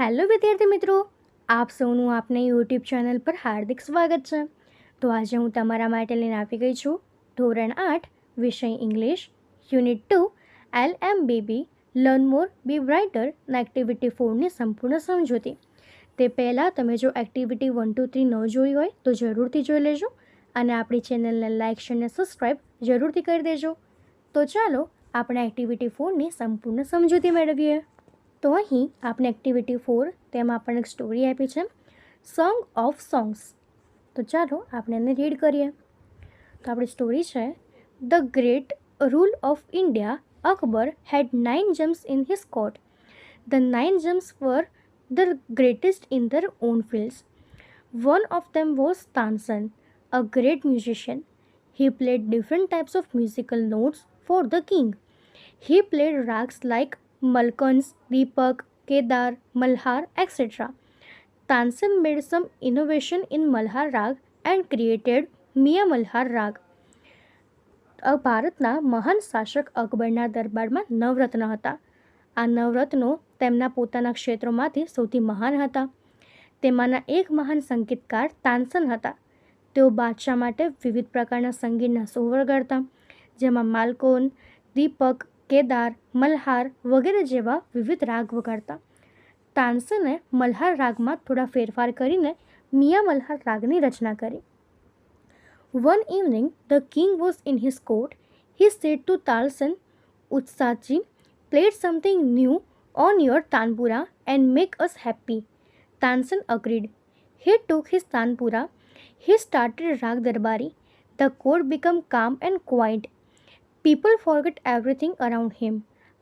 Hello વિદ્યાર્થી મિત્રો, આપ સૌનું આપને યુટ્યુબ ચેનલ પર હાર્દિક સ્વાગત છે. તો આજે હું તમારા માટે લઈને આવી ગઈ છું ધોરણ 8 વિષય ઇંગ્લિશ યુનિટ 2 LMBB લર્ન મોર બી બ્રાઇટરના એક્ટિવિટી 4ની સંપૂર્ણ સમજૂતી. તે પહેલાં તમે જો એક્ટિવિટી 1 2 3 ન જોઈ હોય તો જરૂરથી જોઈ લેજો અને આપણી ચેનલને લાઇક શેર અને સબસ્ક્રાઈબ જરૂરથી કરી દેજો. તો ચાલો આપણે એક્ટિવિટી 4ની સંપૂર્ણ સમજૂતી મેળવીએ. તો અહીં આપણે એક્ટિવિટી 4 તેમાં આપણને એક સ્ટોરી આપી છે, સોંગ ઓફ સોંગ્સ. તો ચાલો આપણે એને રીડ કરીએ. તો આપણી સ્ટોરી છે, the great rule of India Akbar had 9 gems in his court. The 9 gems were the greatest in their own fields. One of them was Tansen, a great musician. He played different types of musical notes for the king. He played rags like Malkans, Deepak, Kedar, Malhar, etc. Tansen made some innovation in Malhar Rag and created Mia Malhar Rag. ભારતના મહાન શાસક અકબરના દરબારમાં નવરત્ન હતા. આ નવરત્નો તેમના પોતાના ક્ષેત્રોમાંથી સૌથી મહાન હતા. તેમાંના એક મહાન સંગીતકાર તાનસન હતા. તેઓ બાદશાહ માટે વિવિધ પ્રકારના સંગીતના સોર વગાડતા, જેમાં માલકોન, દીપક, કેદાર, મલ્હાર વગેરે જેવા વિવિધ રાગ વગાડતા. તાનસને મલ્હાર રાગમાં થોડા ફેરફાર કરીને મિયા મલ્હાર રાગની રચના કરી. One evening, the king was in his court. He said to Tansen, Utsaji, play something new on your tanpura and make us happy. Tansen agreed. He took his tanpura. He started Rag Darbari. The court became calm and quiet. People forgot everything around him.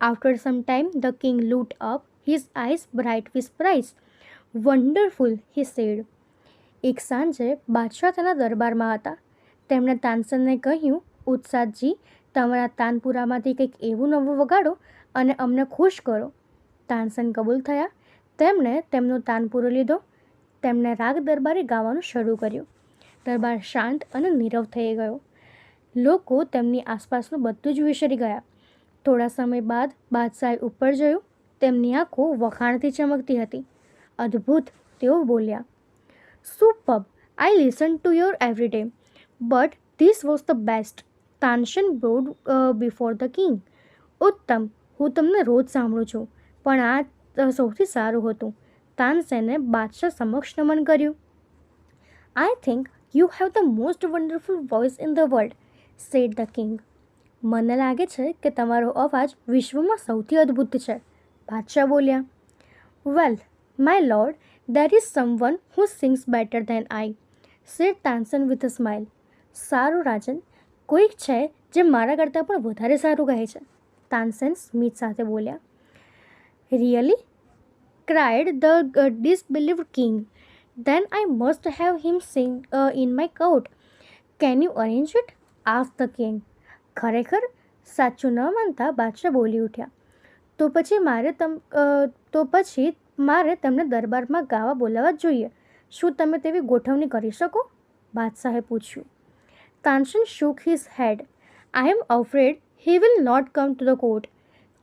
After some time, the king looked up, his eyes bright with surprise. Wonderful, he said. એક સાંજે બાદશાહ તેના દરબારમાં હતા. તેમણે તાનસનને કહ્યું, ઉત્સાદજી, તમારા તાનપુરામાંથી કંઈક એવું નવું વગાડો અને અમને ખુશ કરો. તાનસન કબૂલ થયા. તેમણે તેમનો તાનપુરો લીધો. તેમણે રાગ દરબારી ગાવાનું શરૂ કર્યું. દરબાર શાંત અને નીરવ થઈ ગયો. લોકો તેમની આસપાસનું બધું જ વિસરી ગયા. થોડા સમય બાદ બાદશાહે ઉપર જોયું. તેમની આંખો વખાણથી ચમકતી હતી. અદ્ભુત, તેઓ બોલ્યા. Superb, I listen to your every day, but this was the best. Tansen bowed before the king. ઉત્તમ, હું તમને રોજ સાંભળું છું, પણ આ સૌથી સારું હતું. તાનસેને બાદશાહ સમક્ષ નમન કર્યું. I think you have the most wonderful voice in the world, said the king. મને લાગે છે કે તમારો અવાજ વિશ્વમાં સૌથી અદ્ભુત છે, બાદશાહ બોલ્યા. Well, my lord, there is someone who sings better than I, said Tansen with a smile. સારું રાજન, કોઈક છે જે મારા કરતાં પણ વધારે સારું કહે છે, તાનસેન સ્મિત સાથે બોલ્યા. Really, cried the disbelieved king. Then I must have him sing in my court. Can you arrange it? Asked the king. ખરેખર? સાચું ન માનતા બાદશાહ બોલી ઉઠ્યા. તો પછી મારે તમને દરબારમાં ગાવા બોલાવવા જોઈએ. શું તમે તેવી ગોઠવણી કરી શકો? બાદશાહે પૂછ્યું. તાનસન shook his head. I am afraid he will not come to the court.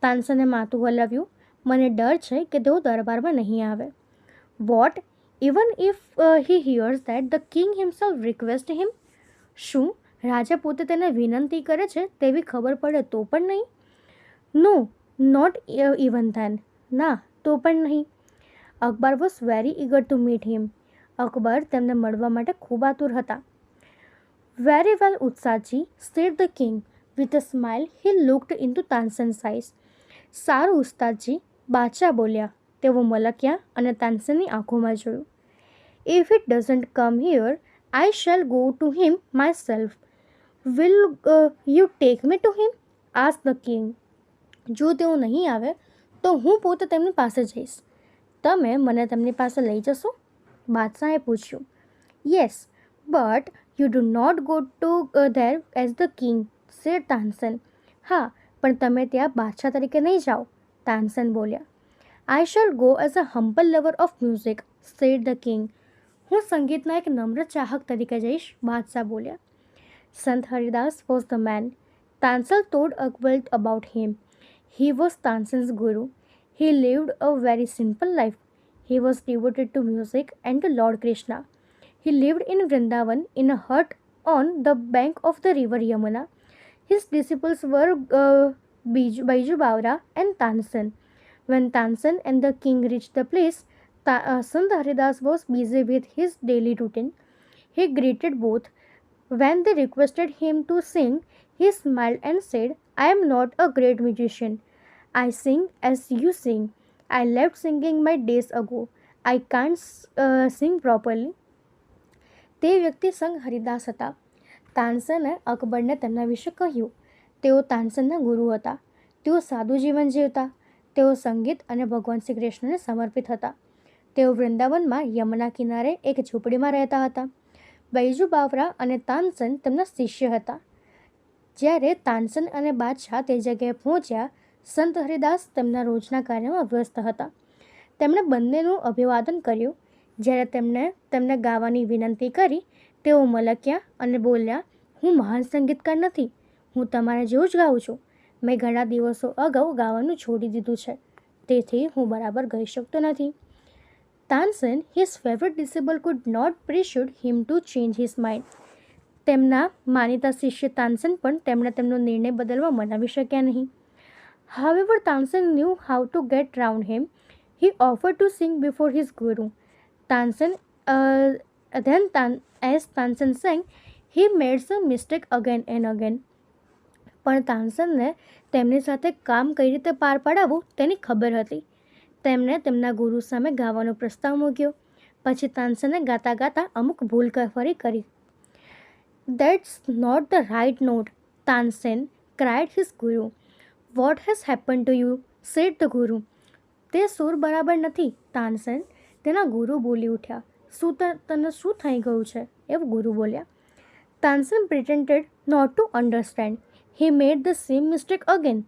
તાનસને માથું હલાવ્યું. મને ડર છે કે તેઓ દરબારમાં નહીં આવે. What? Even if he hears that the king himself requests him? શું રાજા પોતે તેને વિનંતી કરે છે તેવી ખબર પડે તો પણ નહીં? No, not even then. ના, તો પણ નહીં. Akbar was very eager to meet him. Akbar તેમને મળવા માટે ખૂબ આતુર હતા. વેરી વેલ ઉત્સાહજી, said the king. With a smile he looked into Tansen's eyes. સારું ઉસ્તાદજી, બાદશાહ બોલ્યા. તેઓ મલક્યા અને તાનસનની આંખોમાં જોયું. If it doesn't come here, I shall go to him myself. Will you take me to him? Asked the king. જો તેઓ નહીં આવે તો હું પોતે તેમની પાસે જઈશ. તમે મને તેમની પાસે લઈ જશો? બાદશાહે પૂછ્યું. Yes, but you do not go to there as the king, said તાનસન. હા, પણ તમે ત્યાં બાદશાહ તરીકે નહીં જાઓ, તાનસન બોલ્યા. I shall go as a humble lover of music, said the king. હું સંગીતના એક નમ્ર ચાહક તરીકે જઈશ, બાદશાહ બોલ્યા. Sant Haridas was the man. Tansen told Akbar about him. He was Tansen's guru. He lived a very simple life. He was devoted to music and to Lord Krishna. He lived in Vrindavan in a hut on the bank of the river Yamuna. His disciples were Baiju Bawra and Tansen. When Tansen and the king reached the place, Sant Haridas was busy with his daily routine. He greeted both. When they requested him to sing, he smiled and said, I am not a great musician. I sing as you sing. I left singing my days ago. I can't sing properly. તે વ્યક્તિ સંઘ હરિદાસ હતા. તાનસેને અકબરને તેમના વિશે કહ્યું. તેઓ તાનસેનના ગુરુ હતા. તેઓ સાદું જીવન જીવતા. તેઓ સંગીત અને ભગવાન શ્રી કૃષ્ણને સમર્પિત હતા. તેઓ વૃંદાવનમાં યમુના કિનારે એક ઝૂંપડીમાં રહેતા હતા. બૈજુ બાવરા અને તાનસેન તેમના શિષ્ય હતા. જ્યારે તાનસેન અને બાદશાહ તે જગ્યાએ પહોંચ્યા, સંત હરિદાસ તેમના રોજના કાર્યમાં વ્યસ્ત હતા. તેમણે બંનેનું અભિવાદન કર્યું. જ્યારે તેમને ગાવાની વિનંતી કરી, તેઓ મલક્યા અને બોલ્યા, હું મહાન સંગીતકાર નથી. હું તમારા જેવું જ ગાઉં છું. મેં ઘણા દિવસો અગાઉ ગાવાનું છોડી દીધું છે, તેથી હું બરાબર ગાઈ શકતો નથી. Tansen, his favorite disciple, could not persuade him to change his mind. તેમના માનીતા શિષ્ય તાનસેન પણ તેમણે તેમનો નિર્ણય બદલવા મનાવી શક્યા નહીં. However, Tansen knew how to get round him. He offered to sing before his guru. Tansen, as Tansen sang, he made some mistake again and again. પણ તાનસેનને તેમની સાથે કામ કઈ રીતે પાર પાડવું તેની ખબર હતી. તેમણે તેમના ગુરુ સામે ગાવાનો પ્રસ્તાવ મૂક્યો. પછી તાનસેને ગાતા ગાતા અમુક ભૂલ ફરી કરી. That's not the right note, Tansen cried his guru. What has happened to you? said the guru. તે સુર બરાબર નથી, તાનસેન, તેના ગુરુ બોલી ઉઠ્યા. તને શું થઈ ગયું છે? એવું ગુરુ બોલ્યા. Tansen pretended not to understand. He made the same mistake again.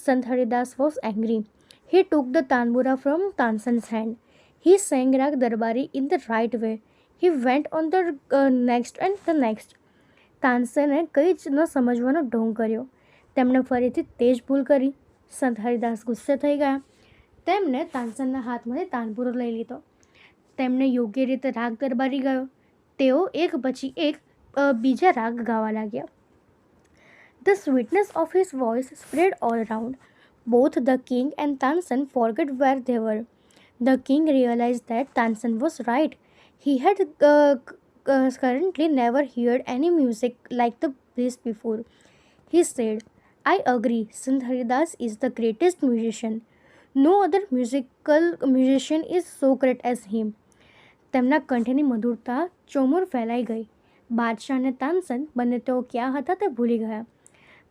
Sant Haridas was angry. He took the tanbura from Tansen's hand. He sang Rag Darbari in the right way. He went on the next and the next. તાનસેને કંઈ જ ન સમજવાનો ઢોંગ કર્યો. તેમણે ફરીથી તે જ ભૂલ કરી. સંત હરિદાસ ગુસ્સે થઈ ગયા. તેમણે તાનસેનના હાથમાંથી તાનપુરો લઈ લીધો. તેમણે યોગ્ય રીતે રાગ દરબારી ગાયો. તેઓ એક પછી એક બીજા રાગ ગાવા લાગ્યા. The sweetness of his voice spread all around. Both the king and Tansen forgot where they were. The king realized that Tansen was right. He had currently never heard any music like this before. He said, I agree, Sant Haridas is the greatest musician. No other musician is so great as him. તેમના કંઠની મધુરતા ચોમુર ફેલાઈ ગઈ. બાદશાહ અને તાનસેન બંને તેઓ ક્યાં હતા તે ભૂલી ગયા.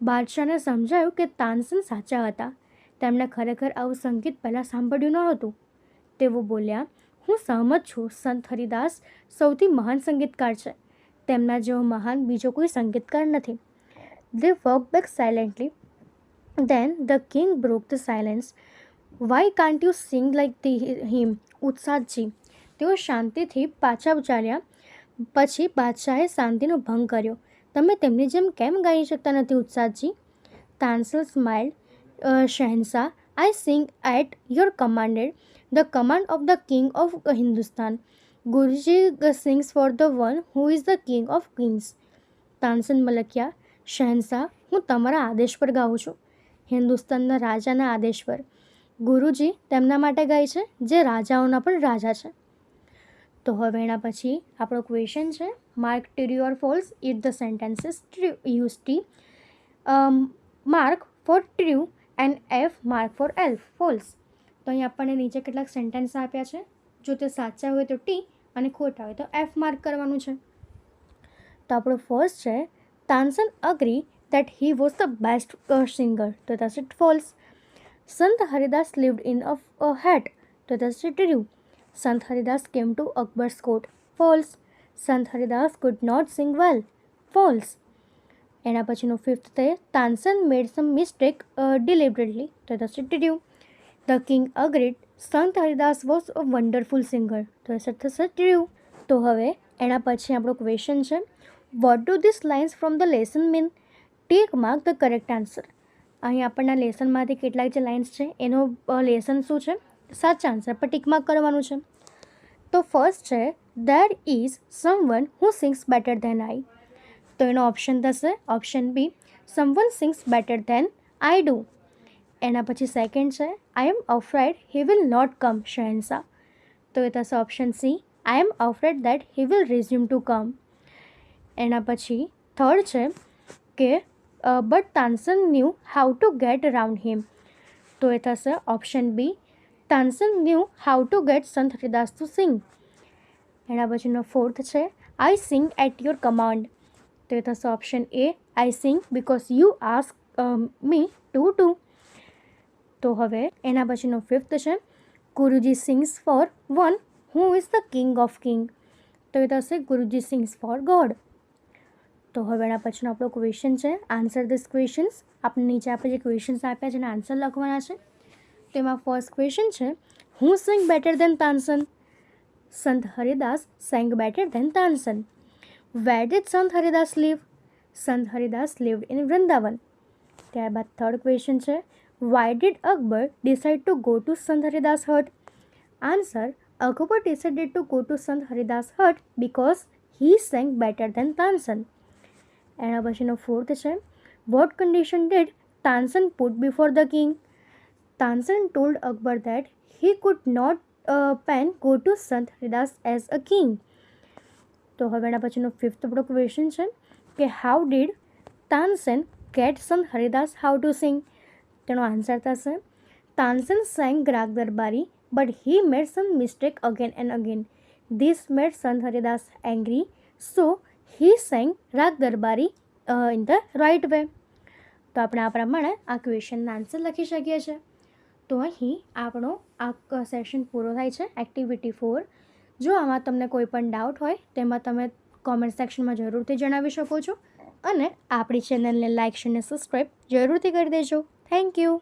બાદશાહને સમજાયું કે તાનસેન સાચા હતા. તેમણે ખરેખર આવું સંગીત પહેલાં સાંભળ્યું ન હતું. તેઓ બોલ્યા, હું સહમત છું, સંત હરિદાસ સૌથી મહાન સંગીતકાર છે. તેમના જેવો મહાન બીજો કોઈ સંગીતકાર નથી. They walked back silently. Then the king broke the silence. Why can't you sing like him, ઉત્સાહજી? તેઓ શાંતિથી પાછા ચાલ્યા. પછી બાદશાહે શાંતિનો ભંગ કર્યો. તમે તેમની જેમ કેમ ગાઈ શકતા નથી, ઉત્સાહજી? Tansen smiled. Shahanshah, I sing at your commanded, the command of the king of Hindustan. Guruji sings for the one who is the king of kings. Tansen મલક્યા. શહેનશાહ, હું તમારા આદેશ પર ગાઉં છું, હિન્દુસ્તાનના રાજાના આદેશ પર. ગુરુજી તેમના માટે ગાય છે જે રાજાઓના પણ રાજા છે. તો હવે એના પછી આપણો ક્વેશ્ચન છે, mark true or false if the sentences use T, mark for true and F mark for L false. તો અહીં આપણને નીચે કેટલાક સેન્ટેન્સ આપ્યા છે. જો તે સાચા હોય તો ટી અને ખોટા હોય તો એફ માર્ક કરવાનું છે. તો આપણો ફર્સ્ટ છે, Tansen agree that he was the best singer. So that's it false. Sant Haridas lived in a hut. So that's it true. Sant Haridas came to Akbar's court. False. Sant Haridas could not sing well. False. એના પછીનો fifth છે, Tansen made some mistake deliberately. So that's it true. The king agreed. Sant Haridas was a wonderful singer. So that's it true. તો હવે એના પછી આપણો question છે, what do these lines from the lesson mean? Take mark the correct answer. અહીં આપણના લેસનમાંથી કેટલાક જે લાઇન્સ છે એનો લેસન શું છે સાચા આન્સર પર ટીક માર્ક કરવાનું છે. તો ફર્સ્ટ છે there is someone who sings better than I. તો એનો ઓપ્શન થશે option B someone sings better than I do. એના પછી સેકન્ડ છે I am afraid he will not come Shahanshah. તો એ થશે option C I am afraid that he will resume to come. એના પછી થર્ડ છે કે but Tansen knew how to get around him. તો એ થશે option B Tansen knew how to get Sant Haridas to sing. એના પછીનો ફોર્થ છે I sing at your command. તો એ થશે option A I sing because you ask me to do. તો હવે એના પછીનો ફિફ્થ છે Guruji sings for one who is the king of king. તો એ થશે ગુરુજી સિંગ્સ ફોર ગોડ. તો હવે એના પછીનો આપણો ક્વેશ્ચન છે આન્સર ધીસ ક્વેશ્ચન્સ. આપણે નીચે આપણે જે ક્વેશ્ચન્સ આપ્યા છે એના આન્સર લખવાના છે. તો એમાં ફર્સ્ટ ક્વેશ્ચન છે હુ સિંગ better than Tansen. Sant Haridas sang better than Tansen. Where did Sant Haridas live. Sant Haridas lived in Vrindavan. ત્યારબાદ થર્ડ ક્વેશ્ચન છે why did Akbar decide to go to Sant Haridas hut. Answer Akbar decided to go to Sant Haridas hut because he sang better than Tansen. એના પછીનો fourth છે what condition did Tansen put before the king. Tansen told Akbar that he could not pen go to Sant Haridas as a king. તો હવે એના પછીનો fifth આપણો question છે કે how did તાનસન gate Sant Haridas how to sing. તેનો આન્સર થશે Tansen sang Raag Darbari but he made some mistake again and again. This made Sant Haridas angry so he sang Raag Darbari in the right way. તો આપણે આ પ્રમાણે આ ક્વેશ્ચનના આન્સર લખી શકીએ છીએ. તો અહીં આપણો આ સેશન પૂરો થાય છે એક્ટિવિટી 4. જો આમાં તમને કોઈ પણ ડાઉટ હોય તેમાં તમે કોમેન્ટ સેક્શનમાં જરૂરથી જણાવી શકો છો અને આપણી ચેનલને લાઇક અને સબસ્ક્રાઈબ જરૂરથી કરી દેજો. Thank you.